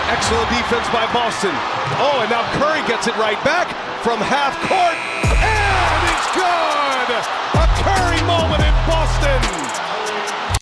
Excellent defense by Boston. Oh, and now Curry gets it right back from half court. And it's good! A Curry moment in Boston.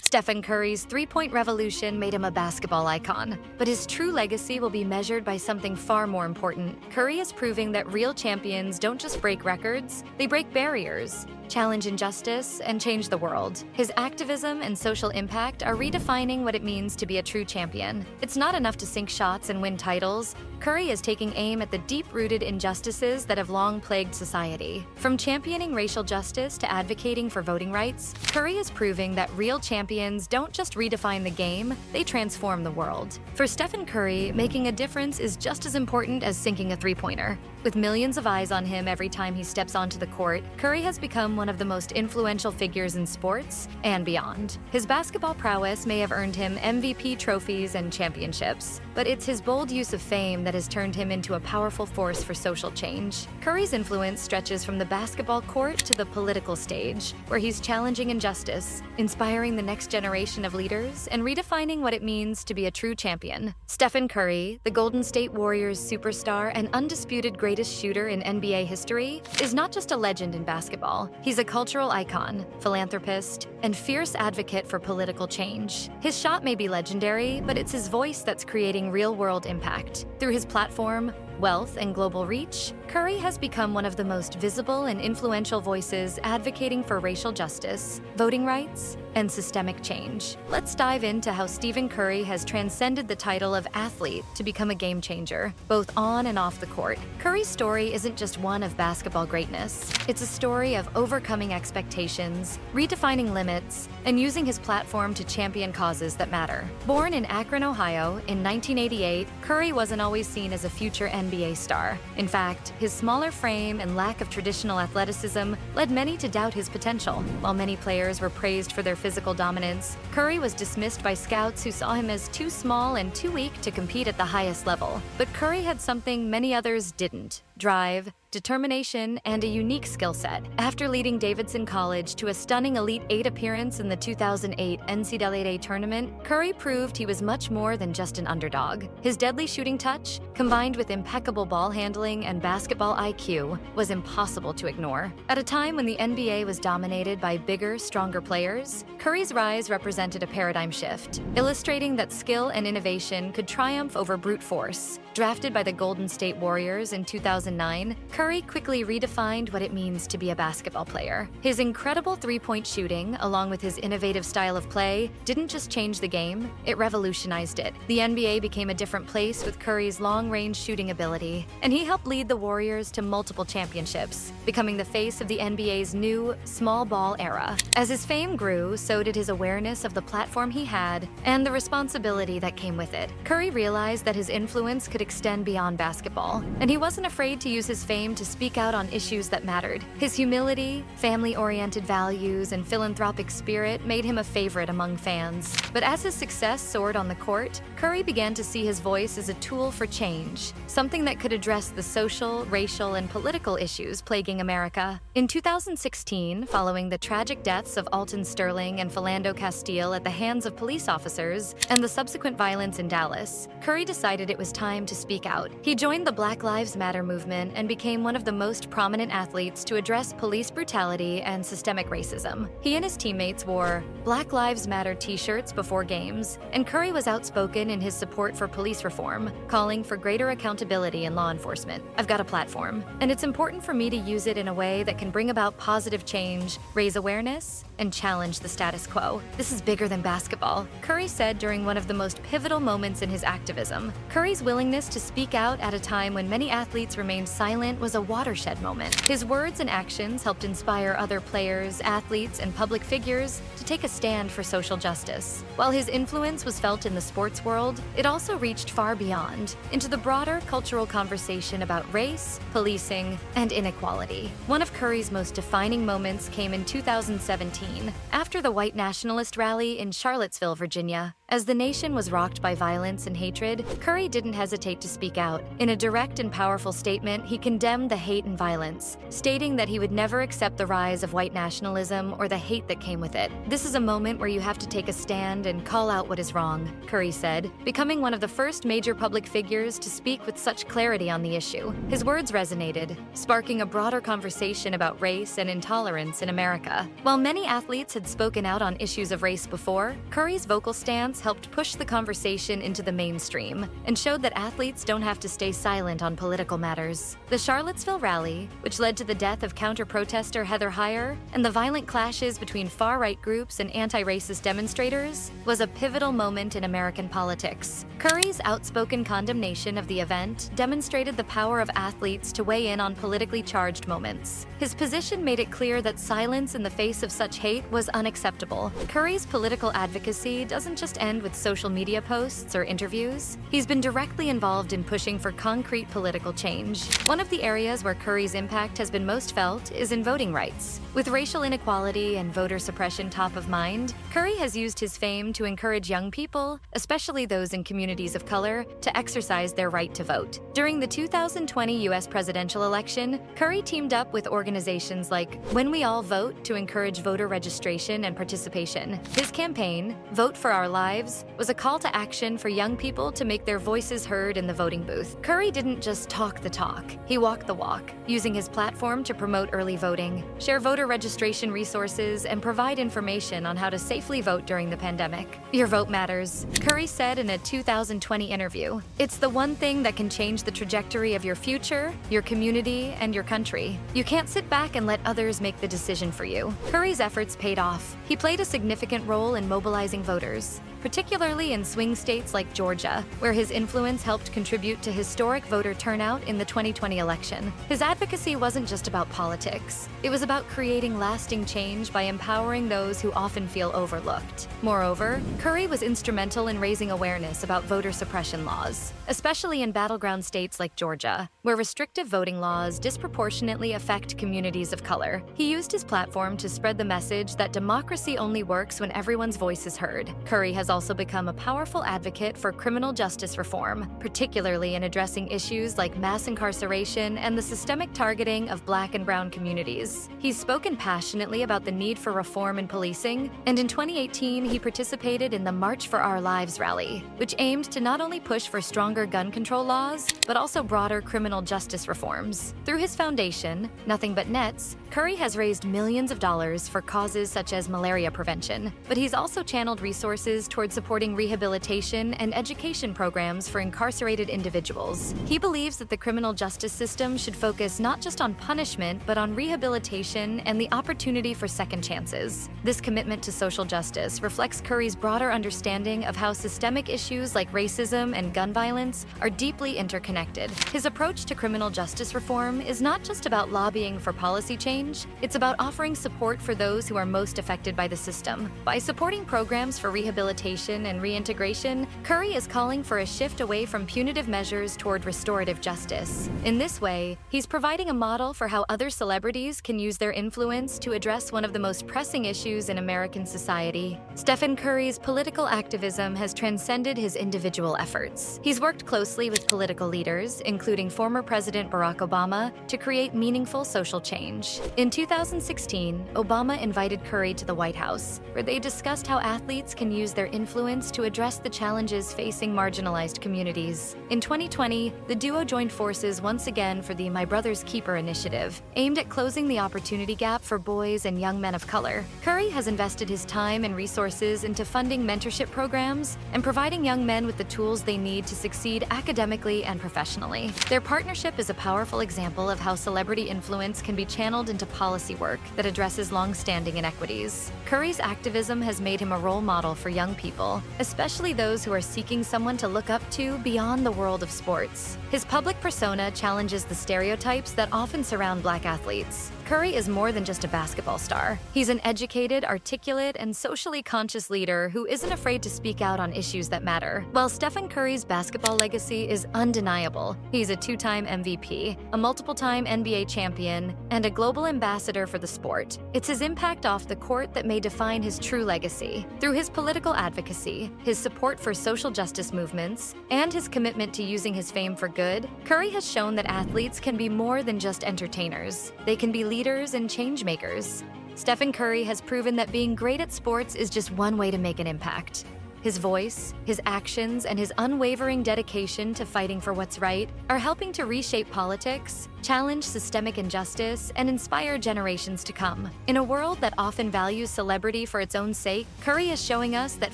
Stephen Curry's three-point revolution made him a basketball icon, but his true legacy will be measured by something far more important. Curry is proving that real champions don't just break records, they break barriers, challenge injustice, and change the world. His activism and social impact are redefining what it means to be a true champion. It's not enough to sink shots and win titles. Curry is taking aim at the deep-rooted injustices that have long plagued society. From championing racial justice to advocating for voting rights, Curry is proving that real champions don't just redefine the game, they transform the world. For Stephen Curry, making a difference is just as important as sinking a three-pointer. With millions of eyes on him every time he steps onto the court, Curry has become one of the most influential figures in sports and beyond. His basketball prowess may have earned him MVP trophies and championships, but it's his bold use of fame that has turned him into a powerful force for social change. Curry's influence stretches from the basketball court to the political stage, where he's challenging injustice, inspiring the next generation of leaders, and redefining what it means to be a true champion. Stephen Curry, the Golden State Warriors superstar and undisputed greatest shooter in NBA history, is not just a legend in basketball. He's a cultural icon, philanthropist, and fierce advocate for political change. His shot may be legendary, but it's his voice that's creating real-world impact. Through his platform, wealth, and global reach, Curry has become one of the most visible and influential voices advocating for racial justice, voting rights, and systemic change. Let's dive into how Stephen Curry has transcended the title of athlete to become a game changer, both on and off the court. Curry's story isn't just one of basketball greatness. It's a story of overcoming expectations, redefining limits, and using his platform to champion causes that matter. Born in Akron, Ohio, in 1988, Curry wasn't always seen as a future NBA star. In fact, his smaller frame and lack of traditional athleticism led many to doubt his potential. While many players were praised for their physical dominance, Curry was dismissed by scouts who saw him as too small and too weak to compete at the highest level. But Curry had something many others didn't: drive, determination, and a unique skill set. After leading Davidson College to a stunning Elite Eight appearance in the 2008 NCAA tournament, Curry proved he was much more than just an underdog. His deadly shooting touch, combined with impeccable ball handling and basketball IQ, was impossible to ignore. At a time when the NBA was dominated by bigger, stronger players, Curry's rise represented a paradigm shift, illustrating that skill and innovation could triumph over brute force. Drafted by the Golden State Warriors in 2009, Curry quickly redefined what it means to be a basketball player. His incredible three-point shooting, along with his innovative style of play, didn't just change the game, it revolutionized it. The NBA became a different place with Curry's long-range shooting ability, and he helped lead the Warriors to multiple championships, becoming the face of the NBA's new small ball era. As his fame grew, so did his awareness of the platform he had and the responsibility that came with it. Curry realized that his influence could extend beyond basketball, and he wasn't afraid to use his fame to speak out on issues that mattered. His humility, family-oriented values, and philanthropic spirit made him a favorite among fans. But as his success soared on the court, Curry began to see his voice as a tool for change, something that could address the social, racial, and political issues plaguing America. In 2016, following the tragic deaths of Alton Sterling and Philando Castile at the hands of police officers and the subsequent violence in Dallas, Curry decided it was time to speak out. He joined the Black Lives Matter movement and became one of the most prominent athletes to address police brutality and systemic racism. He and his teammates wore Black Lives Matter t-shirts before games, and Curry was outspoken in his support for police reform, calling for greater accountability in law enforcement. "I've got a platform, and it's important for me to use it in a way that can bring about positive change, raise awareness, and challenge the status quo. This is bigger than basketball," Curry said during one of the most pivotal moments in his activism. Curry's willingness to speak out at a time when many athletes remained silent was a watershed moment. His words and actions helped inspire other players, athletes, and public figures to take a stand for social justice. While his influence was felt in the sports world, it also reached far beyond, into the broader cultural conversation about race, policing, and inequality. One of Curry's most defining moments came in 2017, after the white nationalist rally in Charlottesville, Virginia. As the nation was rocked by violence and hatred, Curry didn't hesitate to speak out. In a direct and powerful statement, he condemned the hate and violence, stating that he would never accept the rise of white nationalism or the hate that came with it. "This is a moment where you have to take a stand and call out what is wrong," Curry said, becoming one of the first major public figures to speak with such clarity on the issue. His words resonated, sparking a broader conversation about race and intolerance in America. While many athletes had spoken out on issues of race before, Curry's vocal stance helped push the conversation into the mainstream and showed that athletes don't have to stay silent on political matters. The Charlottesville rally, which led to the death of counter-protester Heather Heyer and the violent clashes between far-right groups and anti-racist demonstrators, was a pivotal moment in American politics. Curry's outspoken condemnation of the event demonstrated the power of athletes to weigh in on politically charged moments. His position made it clear that silence in the face of such hate was unacceptable. Curry's political advocacy doesn't just end with social media posts or interviews. He's been directly involved in pushing for concrete political change. One of the areas where Curry's impact has been most felt is in voting rights. With racial inequality and voter suppression top of mind, Curry has used his fame to encourage young people, especially those in communities of color, to exercise their right to vote. During the 2020 U.S. presidential election, Curry teamed up with organizations like When We All Vote to encourage voter registration and participation. His campaign, Vote for Our Lives, was a call to action for young people to make their voices heard in the voting booth. Curry didn't just talk the talk, he walked the walk, using his platform to promote early voting, share voter registration resources, and provide information on how to safely vote during the pandemic. "Your vote matters," Curry said in a 2020 interview. "It's the one thing that can change the trajectory of your future, your community, and your country. You can't sit back and let others make the decision for you." Curry's efforts paid off. He played a significant role in mobilizing voters, particularly in swing states like Georgia, where his influence helped contribute to historic voter turnout in the 2020 election. His advocacy wasn't just about politics. It was about creating lasting change by empowering those who often feel overlooked. Moreover, Curry was instrumental in raising awareness about voter suppression laws, especially in battleground states like Georgia, where restrictive voting laws disproportionately affect communities of color. He used his platform to spread the message that democracy only works when everyone's voice is heard. Curry has also become a powerful advocate for criminal justice reform, particularly in addressing issues like mass incarceration and the systemic targeting of Black and brown communities. He's spoken passionately about the need for reform in policing, and in 2018 he participated in the March for Our Lives rally, which aimed to not only push for stronger gun control laws, but also broader criminal justice reforms. Through his foundation, Nothing But Nets, Curry has raised millions of dollars for causes such as malaria prevention, but he's also channeled resources toward supporting rehabilitation and education programs for incarcerated individuals. He believes that the criminal justice system should focus not just on punishment, but on rehabilitation and the opportunity for second chances. This commitment to social justice reflects Curry's broader understanding of how systemic issues like racism and gun violence are deeply interconnected. His approach to criminal justice reform is not just about lobbying for policy change, it's about offering support for those who are most affected by the system. By supporting programs for rehabilitation and reintegration, Curry is calling for a shift away from punitive measures toward restorative justice. In this way, he's providing a model for how other celebrities can use their influence to address one of the most pressing issues in American society. Stephen Curry's political activism has transcended his individual efforts. He's worked closely with political leaders, including former President Barack Obama, to create meaningful social change. In 2016, Obama invited Curry to the White House, where they discussed how athletes can use their influence to address the challenges facing marginalized communities. In 2020, the duo joined forces once again for the My Brother's Keeper initiative, aimed at closing the opportunity gap for boys and young men of color. Curry has invested his time and resources into funding mentorship programs and providing young men with the tools they need to succeed academically and professionally. Their partnership is a powerful example of how celebrity influence can be channeled into policy work that addresses long-standing inequities. Curry's activism has made him a role model for young people, especially those who are seeking someone to look up to beyond the world of sports. His public persona challenges the stereotypes that often surround Black athletes. Curry is more than just a basketball star. He's an educated, articulate, and socially conscious leader who isn't afraid to speak out on issues that matter. While Stephen Curry's basketball legacy is undeniable, he's a two-time MVP, a multiple-time NBA champion, and a global ambassador for the sport. It's his impact off the court that may define his true legacy. Through his political advocacy, his support for social justice movements, and his commitment to using his fame for good, Curry has shown that athletes can be more than just entertainers. They can be leaders and change makers. Stephen Curry has proven that being great at sports is just one way to make an impact. His voice, his actions, and his unwavering dedication to fighting for what's right are helping to reshape politics, challenge systemic injustice, and inspire generations to come. In a world that often values celebrity for its own sake, Curry is showing us that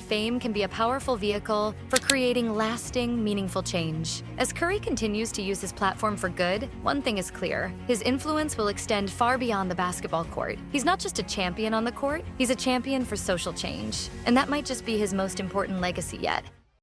fame can be a powerful vehicle for creating lasting, meaningful change. As Curry continues to use his platform for good, one thing is clear: his influence will extend far beyond the basketball court. He's not just a champion on the court, he's a champion for social change. And that might just be his most important legacy yet.